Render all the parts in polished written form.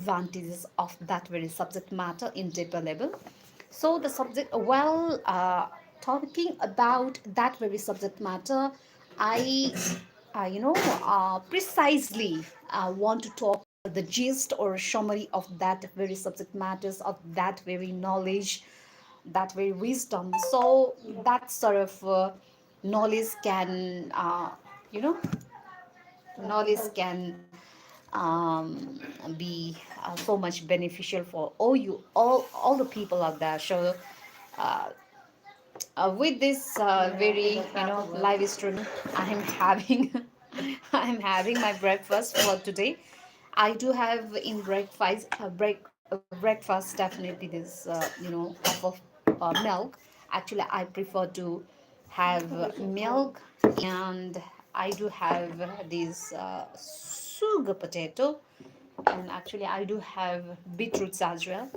advantages of that very subject matter in deeper level. So the subject, while talking about that very subject matter, I, precisely want to talk the gist or summary of that very subject matters, of that very knowledge, that very wisdom. So that sort of knowledge can, knowledge can be so much beneficial for all the people out there. So uh, with this very live streaming, I am having I am having my breakfast for today. I do have in breakfast breakfast definitely this cup of milk. Actually, I prefer to have milk, and I do have this sugar potato, and actually I do have beetroots as well.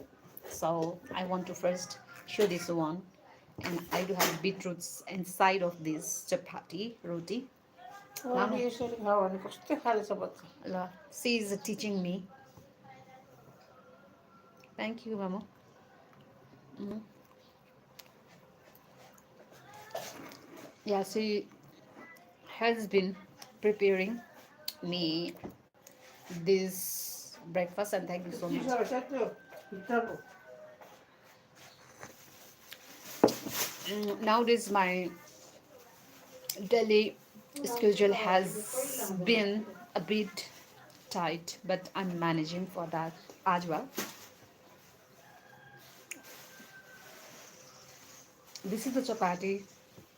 So I want to first show this one, and I do have beetroots inside of this chapati roti. Mama, she is teaching me. Thank you, Mama. Mhm. Yeah, she has been preparing me this breakfast, and thank you so much. Nowadays, my daily schedule has been a bit tight, but I'm managing for that as well. This is the chapati,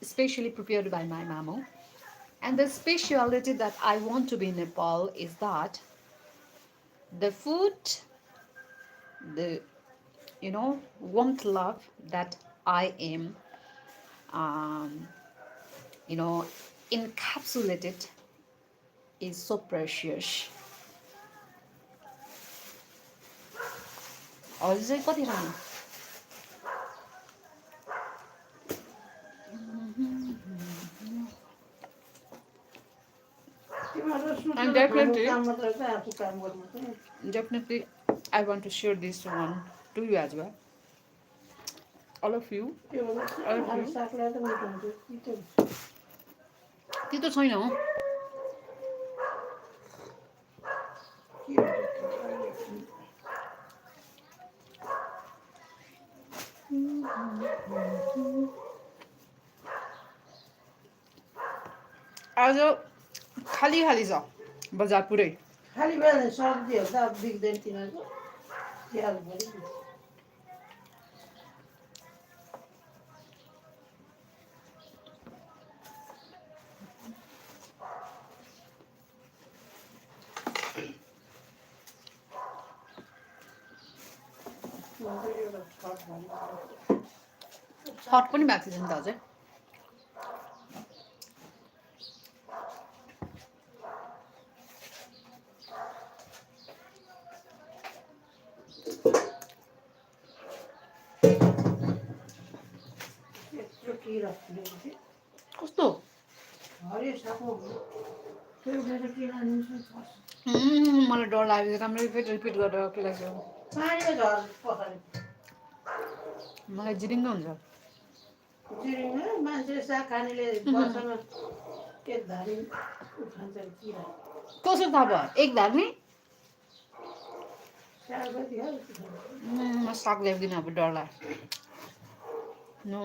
specially prepared by my mamu. And the speciality that I want to be in Nepal is that the food, the warmth love that I am, um, you know, encapsulated is so precious. अझै कति खानु And definitely, I want to share this one to you as well. All of you. All of you. तितो छैन हो आज खाली खाली छ बजार पुरै खाली बेला सब्जीहरू त अब बिग्दैन तिनीहरूको प्याज भरि हट पनि भएको थियो नि त अझै कस्तो मलाई डर लाग्यो राम्ररी फेरि रिपिट गरेर के लाग्छ मलाई जिरिङ्ग हुन्छ जिरिङ्ग मान्छे साग खानेले वर्षमा एक धारी खान्छ किरा कसो थाहा भयो एक धार नि म साग ल्याउँदिनँ अब डर लाग्यो नो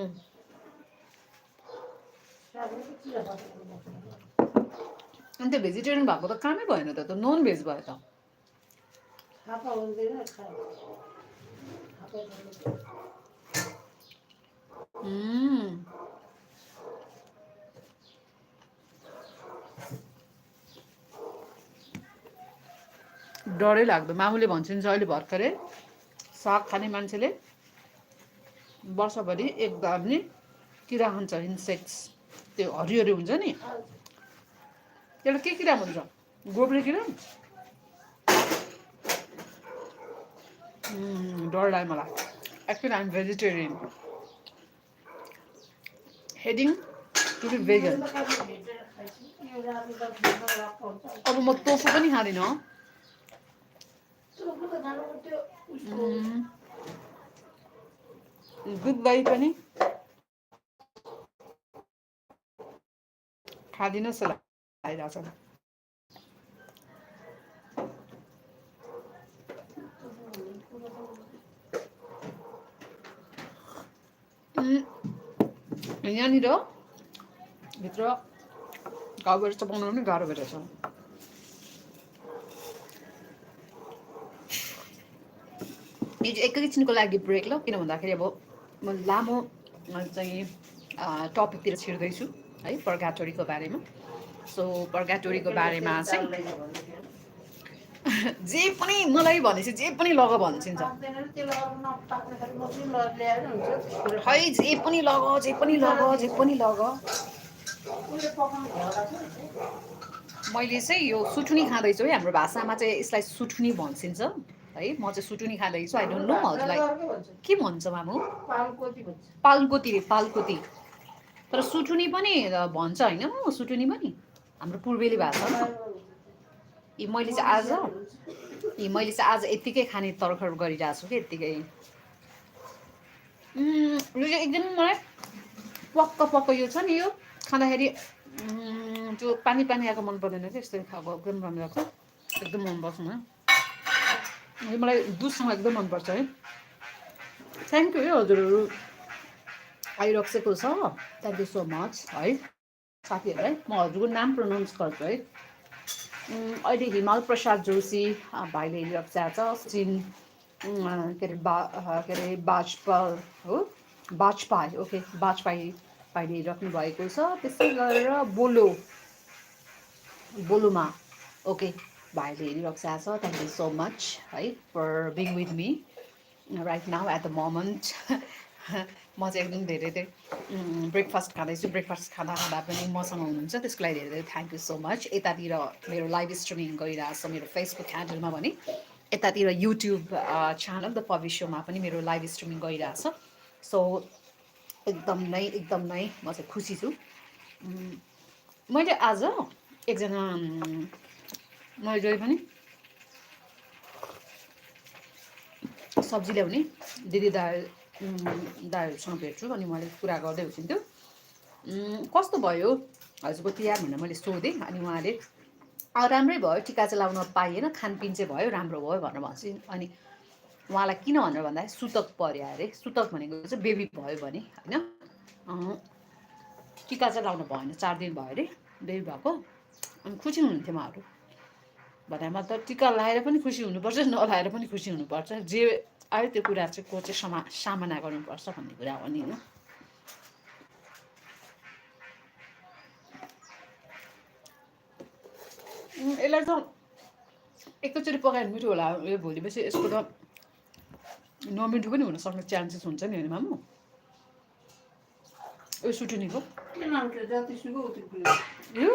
अनि त्यो भेजिटेरियन भएको त कामै भएन त नन भेज भयो त थापा हुँदैन डरै लाग्दो मामुले भन्छ नि जहिले भर्खरै साग खाने मान्छेले वर्षभरि एक नि किरा खान्छ इन्सेक्ट्स त्यो हरियो हरियो हुन्छ नि एउटा के किरा भन्छ गोब्रे किरा डर लाग्यो मलाई actually I'm vegetarian heading to be vegan अब म टोफु पनि खाँदिनँ दुध दही पनि खादिनुहोस् होला आइरहेको छ यहाँनिर भित्र घाउहरू चाहिँ बनाउनु पनि गाह्रो भइरहेछ यो चाहिँ एकैछिनको लागि ब्रेक ल किन भन्दाखेरि अब म लामो चाहिँ टपिकतिर छिर्दैछु है पर्गाटोरीको बारेमा सो पर्गाटोरीको बारेमा चाहिँ जे पनि मलाई भनेपछि जे पनि लग भन्छिन्छ खै जे पनि लग जे पनि लग जे पनि लग मैले चाहिँ यो सुठुनी खाँदैछु है हाम्रो भाषामा चाहिँ यसलाई सुठुनी भन्छिन्छ है म चाहिँ सुटुनी खाँदैछु आई डोन्ट नो हजुरलाई के भन्छ मामु पालकोती रे पालकोती तर सुटुनी पनि भन्छ होइन सुटुनी पनि हाम्रो पूर्वेली भाषा यी मैले चाहिँ आज यत्तिकै खाने तर्खर गरिरहेको छु कि यत्तिकै यो चाहिँ एकदम मलाई पक्क पक्क यो छ नि यो खाँदाखेरि त्यो पानी पानी आएको मन पर्दैन कि यस्तो खाएको एकदम राम्रो लाग्छ एकदम मनपर्छ मलाई मलाई दुधसँग एकदम मनपर्छ है थ्याङ्क यू है हजुरहरू आइरक्सेको छ थ्याङ्क यू सो मच है साथीहरूलाई म हजुरको नाम प्रोनाउन्स गर्छु है अहिले हिमाल प्रसाद जोशी भाइले हेरिरहेको छ सचिन के अरे बाजपाल हो बाजपाई ओके बाजपाई भाइले हेरिराख्नु भएको छ त्यसै गरेर बोलोमा ओके भाइले हेरिरहेको छ थ्याङ्क यू सो मच है for being with me right now at the moment म चाहिँ एकदम धेरै ब्रेकफास्ट खाँदैछु ब्रेकफास्ट खाँदा खाँदा पनि मसँग हुनुहुन्छ त्यसको लागि धेरै धेरै थ्याङ्क यू सो मच यतातिर मेरो लाइभ स्ट्रिमिङ गरिरहेको छ मेरो फेसबुक ह्यान्डलमा भने यतातिर YouTube channel the public Soma पनि मेरो लाइभ स्ट्रिमिङ गरिरहेको छ सो एकदम नै म चाहिँ खुसी छु मैले आज एकजना मैले जहिले पनि सब्जी ल्याउने दिदी दाहरूसँग भेट्छु अनि मैले कुरा गर्दै हुन्थ्यो कस्तो भयो हजुरको तिहार भनेर मैले सोधेँ अनि उहाँले राम्रै भयो टिका चाहिँ लाउन पाइएन खानपिन चाहिँ भयो राम्रो भयो भनेर भन्छ अनि उहाँलाई किन भनेर भन्दाखेरि सुतक पर्यो अरे सुतक भनेको चाहिँ बेबी भयो भने होइन टिका चाहिँ लाउनु भएन 4 दिन भयो अरे बेबी भएको अनि खुसी हुनुहुन्थ्यो उहाँहरू भनेमा त टिका लाएर पनि खुसी हुनुपर्छ नलाएर पनि खुसी हुनुपर्छ जे आयो त्यो कुरा चाहिँ को चाहिँ सामना गर्नुपर्छ भन्ने कुरा हो नि होइन यसलाई त एकैचोटि पकाएर मिठो होला यो भोलिपछि यसको त नमिठो पनि हुनसक्ने चान्सेस हुन्छ नि होइन मामु यो सुटुनीको यो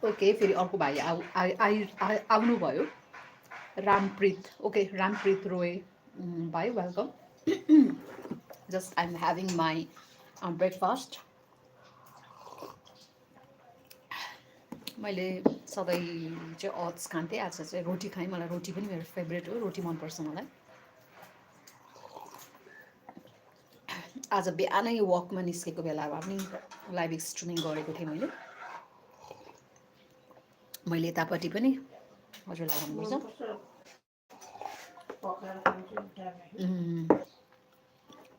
ओके फेरि अर्को भाइ आउनुभयो रामप्रीत ओके रामप्रीत रोय भाइ welcome just I M having my breakfast मैले सधैँ चाहिँ अट्स खान्थेँ आज चाहिँ रोटी खाएँ मलाई रोटी पनि मेरो फेभरेट हो रोटी मनपर्छ मलाई आज बिहानै वकमा निस्केको बेला पनि लाइभ स्ट्रिमिङ गरेको थिएँ मैले यतापट्टि पनि हजुरलाई भन्नुपर्छ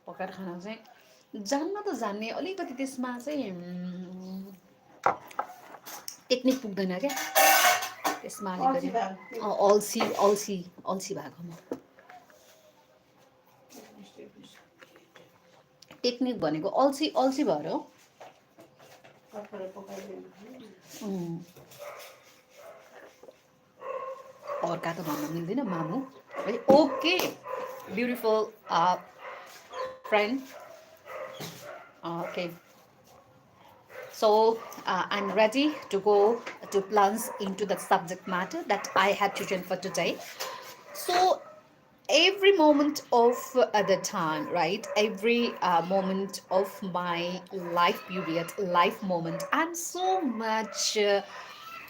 पकाएर खाना चाहिँ जान्न त जान्ने अलिकति त्यसमा चाहिँ टेक्निक पुग्दैन क्या त्यसमा अलिकति अल्छी भएकोमा टेक्निक भनेको अल्छी भएर हो अर्का त भन्न मिल्दैन मामु है okay beautiful friend okay So I'm ready to go to plunge into the subject matter that I had chosen for today. So every moment of the time, right? Every moment of my life period, life moment, I'm so much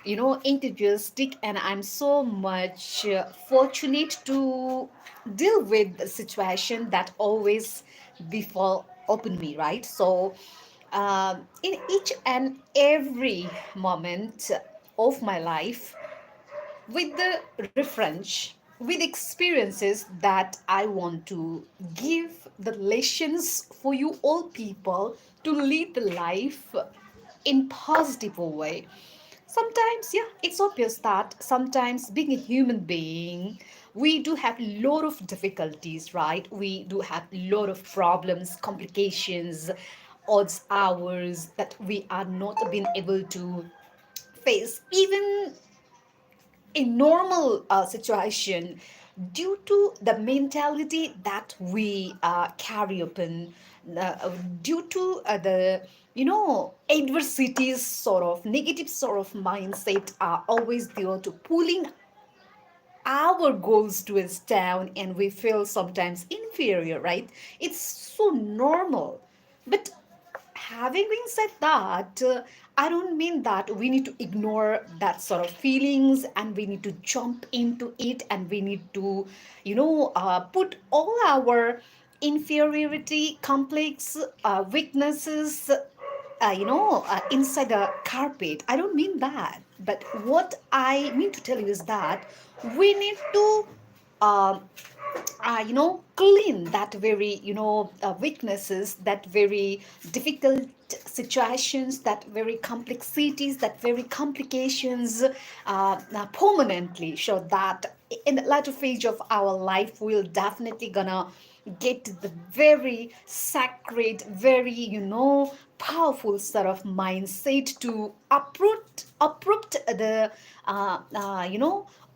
enthusiastic, and I'm so much fortunate to deal with the situation that always befall open me, right? So in each and every moment of my life, with the reference, with experiences that I want to give the lessons for you all people to lead the life in positive way. Sometimes, yeah, it's obvious that sometimes being a human being, we do have a lot of difficulties, right? We do have a lot of problems, complications, odds hours that we are not being able to face even in normal situation, due to the mentality that we carry upon, due to the adversities, sort of negative sort of mindset are always there to pulling our goals to us down, and we feel sometimes inferior, right? It's so normal. But having been said that, I don't mean that we need to ignore that sort of feelings and we need to jump into it and we need to put all our inferiority complex, weaknesses, inside the carpet. I don't mean that. But what I mean to tell you is that we need to um, clean that very weaknesses, that very difficult situations, that very complexities, that very complications, permanently, so that in the latter phase of our life we'll definitely gonna get the very sacred, very powerful sort of mindset to uproot the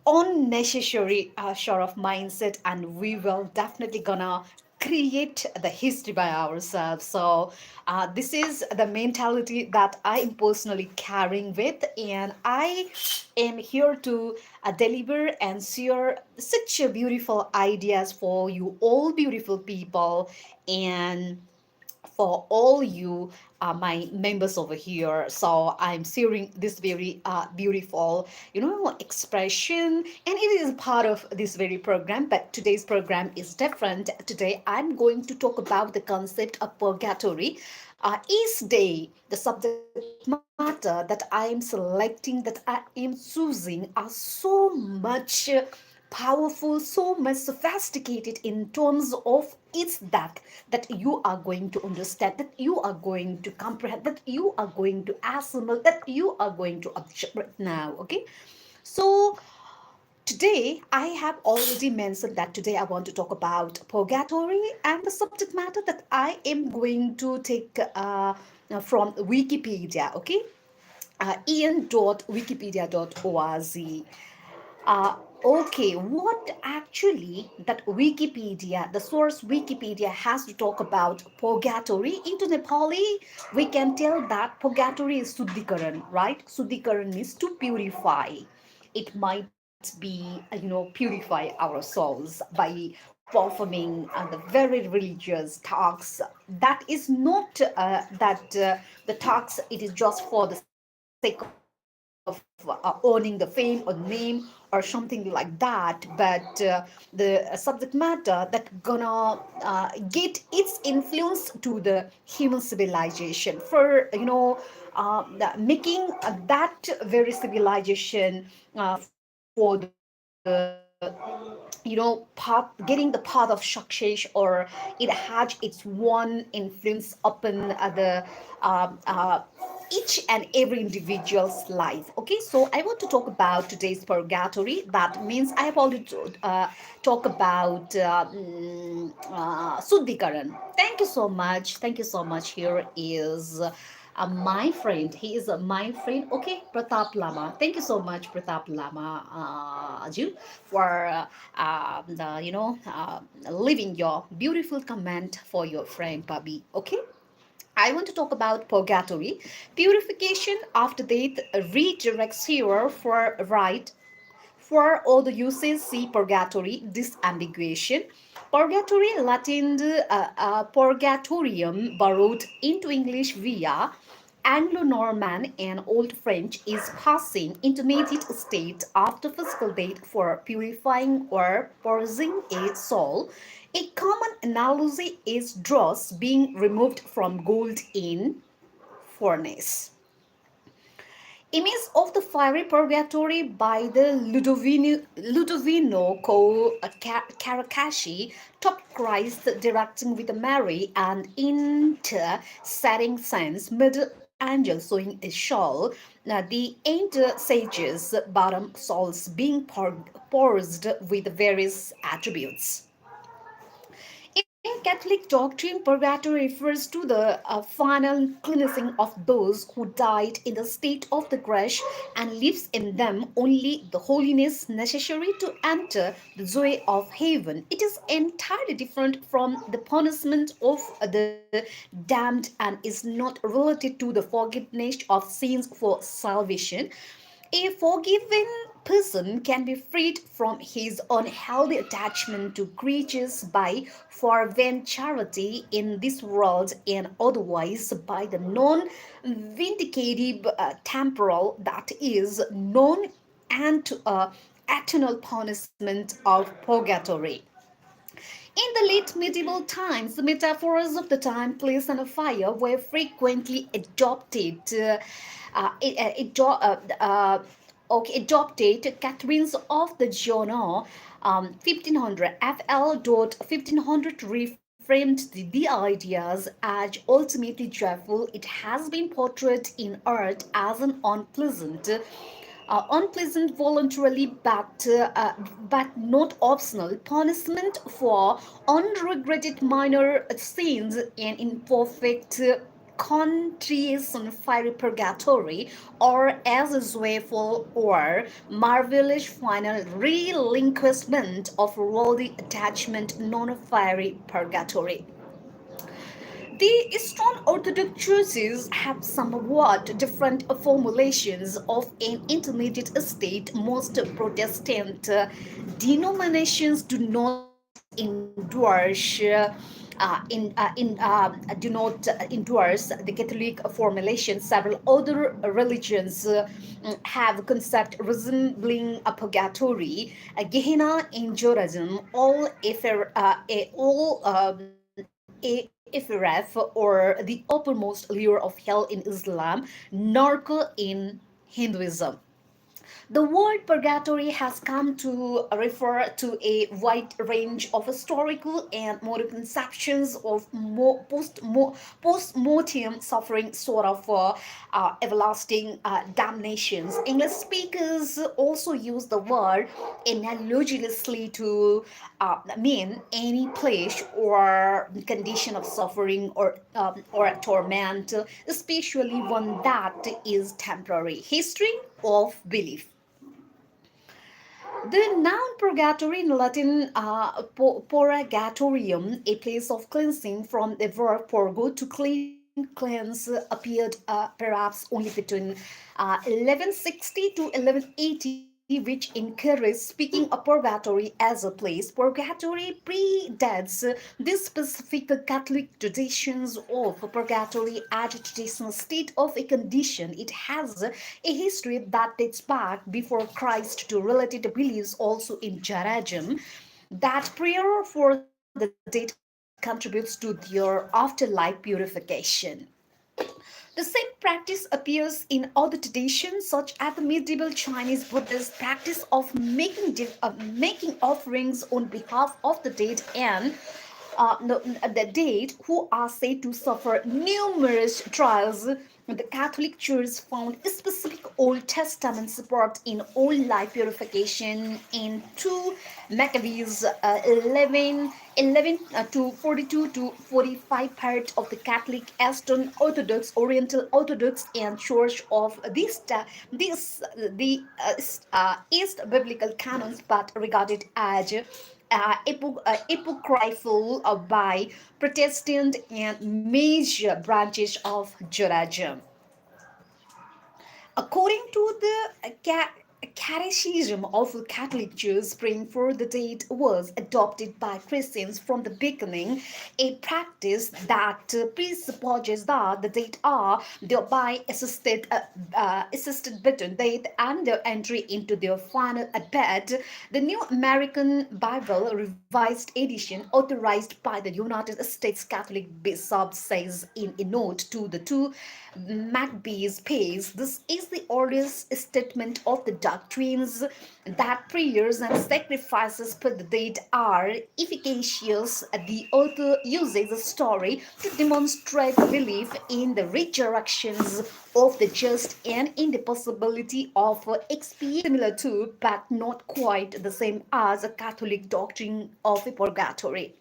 unnecessary sort of mindset, and we will definitely gonna create the history by ourselves. So this is the mentality that I am personally carrying with, and I am here to deliver and share such a beautiful ideas for you all beautiful people, and for all you my members over here. So I'm sharing this very beautiful expression, and it is part of this very program. But today's program is different. Today I'm going to talk about the concept of purgatory. Each day the subject matter that I am selecting, that I am choosing, are so much powerful, so much sophisticated in terms of it's that you are going to understand, that you are going to comprehend, that you are going to assimilate, that you are going to absorb right now. Okay, so today I have already mentioned that today I want to talk about purgatory, and the subject matter that I am going to take from Wikipedia. Okay, ian.wikipedia.org. Okay, what actually that Wikipedia, the source Wikipedia has to talk about purgatory into Nepali, we can tell that purgatory is Suddhikaran, right? Suddhikaran means to purify. It might be, purify our souls by performing the very religious talks. That is not that the talks, it is just for the sake of earning the fame or name or something like that. But the subject matter that gonna get its influence to the human civilization for making that very civilization for the path, getting the path of success, or it had its one influence upon the each and every individual's life. Okay, so I want to talk about today's purgatory. That means I have already talk about Suddhikaran. Thank you so much. Thank you so much. Here is my friend. He is my friend. Okay, Pratap Lama. Thank you so much, Pratap Lama, Ju, for leaving your beautiful comment for your friend Bobby. Okay. I want to talk about purgatory. Purification after death redirects here for right. For all the uses, see purgatory, disambiguation. Purgatory, Latin purgatorium, borrowed into English via Anglo-Norman and Old French is passing intermediate state after physical death for purifying or purging a soul. A common analogy is dross being removed from gold in furnace. Image of the Fiery Purgatory by the Ludovino Caracasci, top Christ directing with Mary and inter-setting saints, middle angel sewing a shawl, the inter-sages bottom souls being purged with various attributes. In Catholic doctrine, purgatory refers to the final cleansing of those who died in the state of the grace and leaves in them only the holiness necessary to enter the joy of heaven. It is entirely different from the punishment of the damned and is not related to the forgiveness of sins for salvation. A forgiven person can be freed from his unhealthy attachment to creatures by fervent charity in this world and otherwise by the non vindicative temporal, that is, non and eternal punishment of purgatory. In the late medieval times, the metaphors of the time, place, and fire were frequently adopted. Adopted Catherines of the Genre, 1500 FL. 1500 reframed the ideas as ultimately joyful. It has been portrayed in art as an unpleasant voluntarily but not optional punishment for unregretted minor sins and imperfect contrition fiery purgatory, or as a joyful or marvelous final relinquishment of worldly attachment non-fiery purgatory. The Eastern Orthodox churches have somewhat different formulations of an intermediate state. Most Protestant denominations do not endorse. Do not endorse the Catholic formulation. Several other religions have concept resembling a purgatory, a Gehenna in Judaism, Ifraf, or the uppermost layer of hell in Islam, Narco in Hinduism. The word purgatory has come to refer to a wide range of historical and modern conceptions of post-mortem suffering, sort of everlasting damnations. English speakers also use the word analogously to mean any place or condition of suffering or torment, especially one that is temporary. History of belief. The noun purgatory in Latin, purgatorium, a place of cleansing from the verb purgo, to cleanse, appeared perhaps only between 1160 to 1180, which encouraged speaking of purgatory as a place. Purgatory predates the specific Catholic traditions of purgatory as a traditional state of a condition. It has a history that dates back before Christ to related beliefs also in Judaism that prayer for the dead contributes to their afterlife purification. The same practice appears in other traditions, such as the medieval Chinese Buddhist practice of making offerings on behalf of the dead and the dead who are said to suffer numerous trials. The Catholic Church found specific Old Testament support in all life purification in 2 Maccabees 11 to 42 to 45, part of the Catholic, Eastern Orthodox, Oriental Orthodox, and Church of East Biblical canons, but regarded as apocryphal by Protestant and major branches of Judaism. According to the Catechism of the Catholic Church praying for the date was adopted by Christians from the beginning, a practice that presupposes that the date are thereby assisted between date and their entry into their final bed. The New American Bible Revised Edition, authorized by the United States Catholic Bishop, says in a note to the two Maccabees pays, this is the earliest statement of the doctrines that prayers and sacrifices per the date are efficacious. The author uses a story to demonstrate belief in the resurrections of the just and in the possibility of expiation, similar to, but not quite the same as, a Catholic doctrine of a purgatory.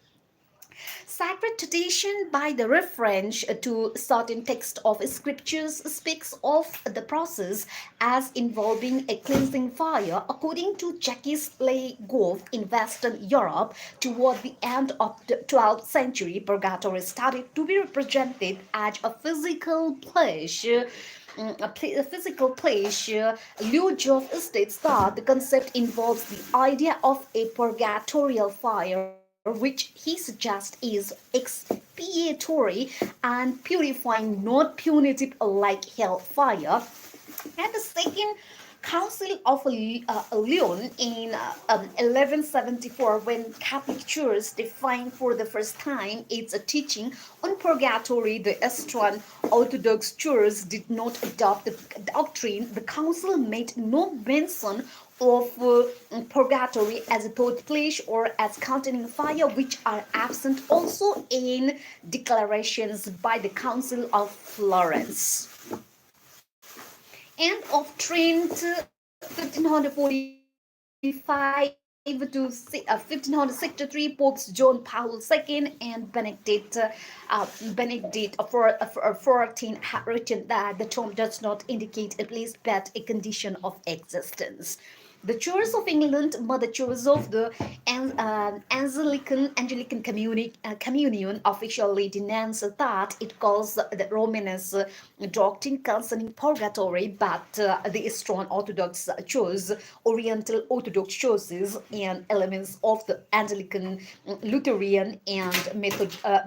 Sacred tradition, by the reference to certain texts of scriptures, speaks of the process as involving a cleansing fire. According to Jacques Goff in Western Europe, toward the end of the 12th century, purgatory started to be represented as a physical place. A physical place. Liu Jove states that the concept involves the idea of a purgatorial fire, which he suggests is expiatory and purifying, not punitive like hellfire. And the second Council of Lyon in 1174, when Catholic Church defined for the first time its teaching on purgatory, the Eastern Orthodox Church did not adopt the doctrine. The council made no mention of purgatory as a third place or as containing fire, which are absent also in declarations by the Council of Florence. End of Trent, 1563, Popes John Paul II and Benedict 14 had written that the term does not indicate a place but a condition of existence. The Church of England, Mother Church of the Anglican Communion, officially denounced that it calls the Romanist doctrine concerning purgatory, but the Eastern Orthodox Church, Oriental Orthodox churches, and elements of the Anglican, Lutheran, and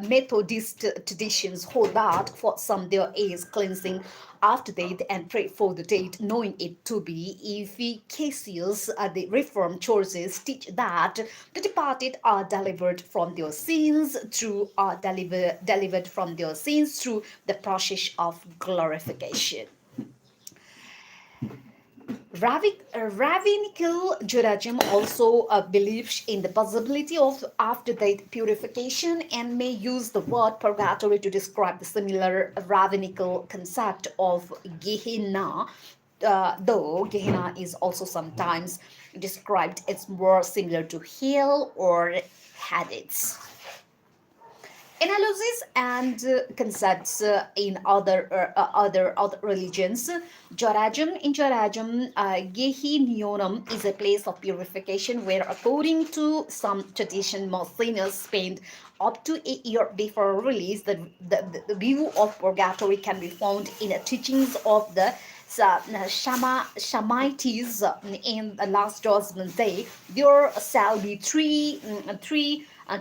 Methodist traditions hold that for some there is cleansing after death and pray for the dead, knowing it to be efficacious. The Reformed churches teach that the departed are delivered from their sins delivered from their sins through the process of glorification. Rabbinical Judaism also believes in the possibility of after-death purification and may use the word purgatory to describe the similar rabbinical concept of Gehenna, though Gehenna is also sometimes described as more similar to hell or Hades. Analysis and concepts in other religions. Gehinnom is a place of purification where, according to some tradition, most sinners spend up to a year before release. The view of purgatory can be found in the teachings of the Shamites in the last judgment day. There shall be three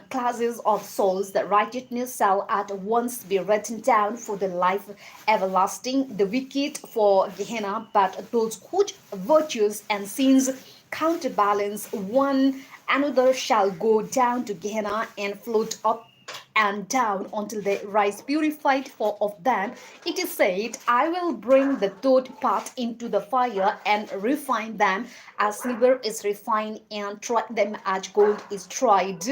classes of souls. The righteousness shall at once be written down for the life everlasting, the wicked for Gehenna, but those whose virtues and sins counterbalance one another shall go down to Gehenna and float up and down until they rise purified. For of them it is said, I will bring the third part into the fire and refine them as silver is refined and try them as gold is tried.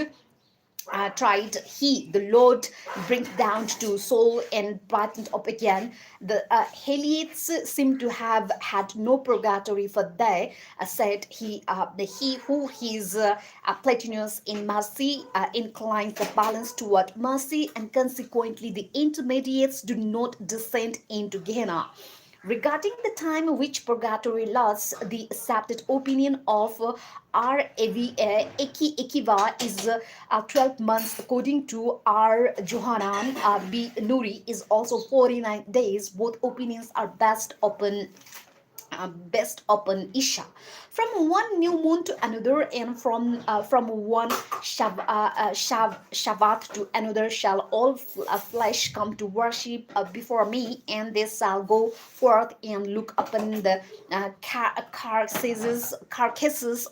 He, the Lord, brings down to soul and brightened up again. The Helites seem to have had no purgatory, for they said he who is Platinus in mercy inclines the balance toward mercy, and consequently the intermediates do not descend into Gehenna. Regarding the time which purgatory lasts, the accepted opinion of Ekiva is 12 months. According to R. Johanan B. Nuri, is also 49 days. Both opinions are based upon based upon Isha. From one new moon to another, and from one Shabbat to another, shall all flesh come to worship before me, and they shall go forth and look upon the carcasses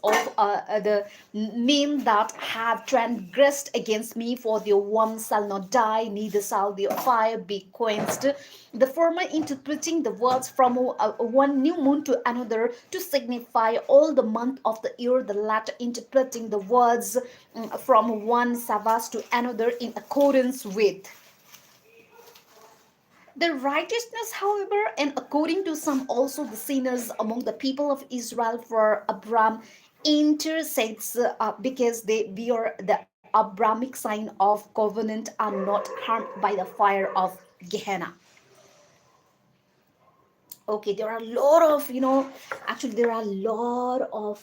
of the men that have transgressed against me, for the one shall not die, neither shall the fire be quenched. The former interpreting the words from one new moon to another to signify all the month of the year, the latter interpreting the words from one Sabbath to another in accordance with the righteousness, however, and according to some also the sinners among the people of Israel, for Abraham intercedes because they bear the Abrahamic sign of covenant are not harmed by the fire of Gehenna. Okay, there are a lot of, actually there are a lot of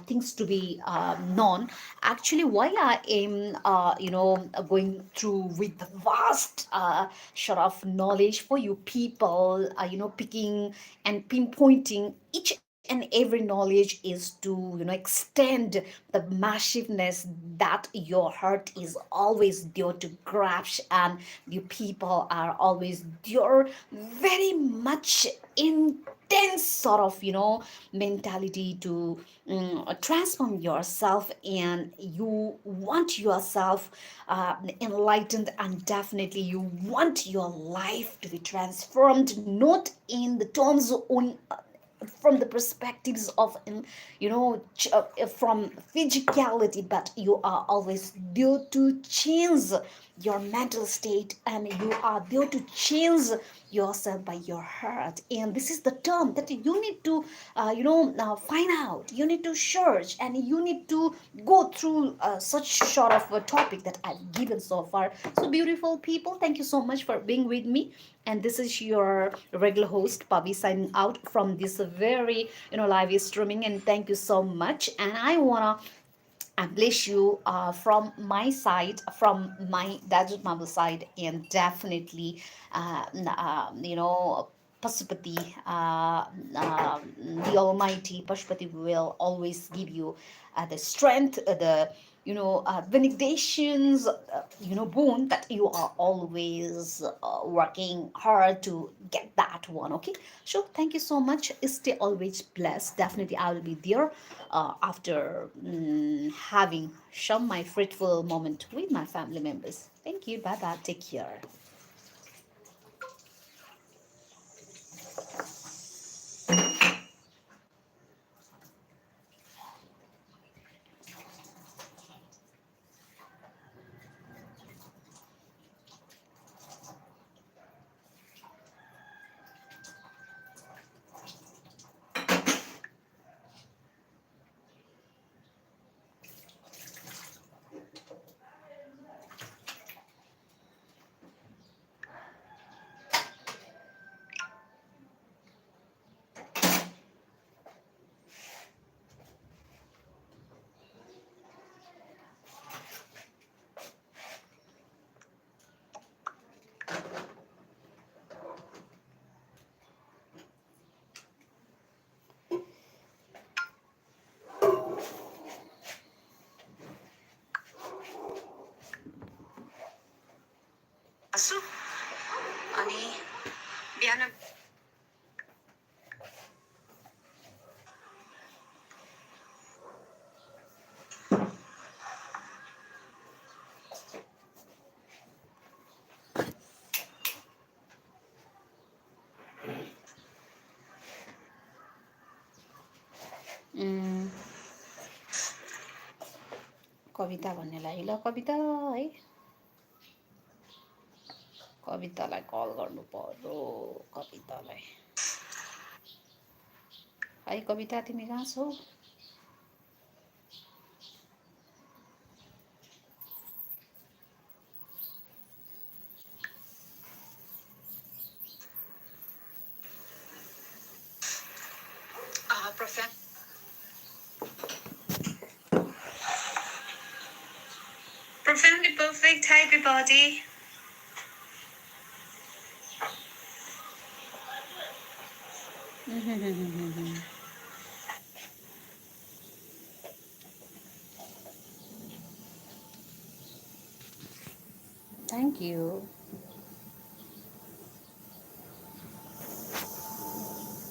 things to be known. Actually, while I am going through with the vast sort of knowledge for you people, picking and pinpointing each and every knowledge is to extend the massiveness that your heart is always there to grasp, and you people are always there very much intense sort of mentality to transform yourself, and you want yourself enlightened, and definitely you want your life to be transformed, not in the terms on from the perspectives of from physicality, but you are always there to change your mental state, and you are there to change yourself by your heart. And this is the term that you need to find out, you need to search, and you need to go through such sort of a topic that I've given so far. So beautiful people, thank you so much for being with me, and this is your regular host Pavi signing out from this very live streaming. And thank you so much, and I wanna bless you from my side, from my Desert Marble side, and definitely Pashupati, the Almighty Pashupati will always give you the strength, the benedictions, boon that you are always working hard to get that one. Okay, so thank you so much. Stay always blessed. Definitely, I will be there after having some my fruitful moment with my family members. Thank you. Bye bye. Take care. Asu, ani, biar कविता भन्नेलाई ल कविता है कवितालाई कल गर्नु पर्यो कवितालाई है कविता तिमी कहाँ छौ Profoundly perfect. Hi everybody. Thank you.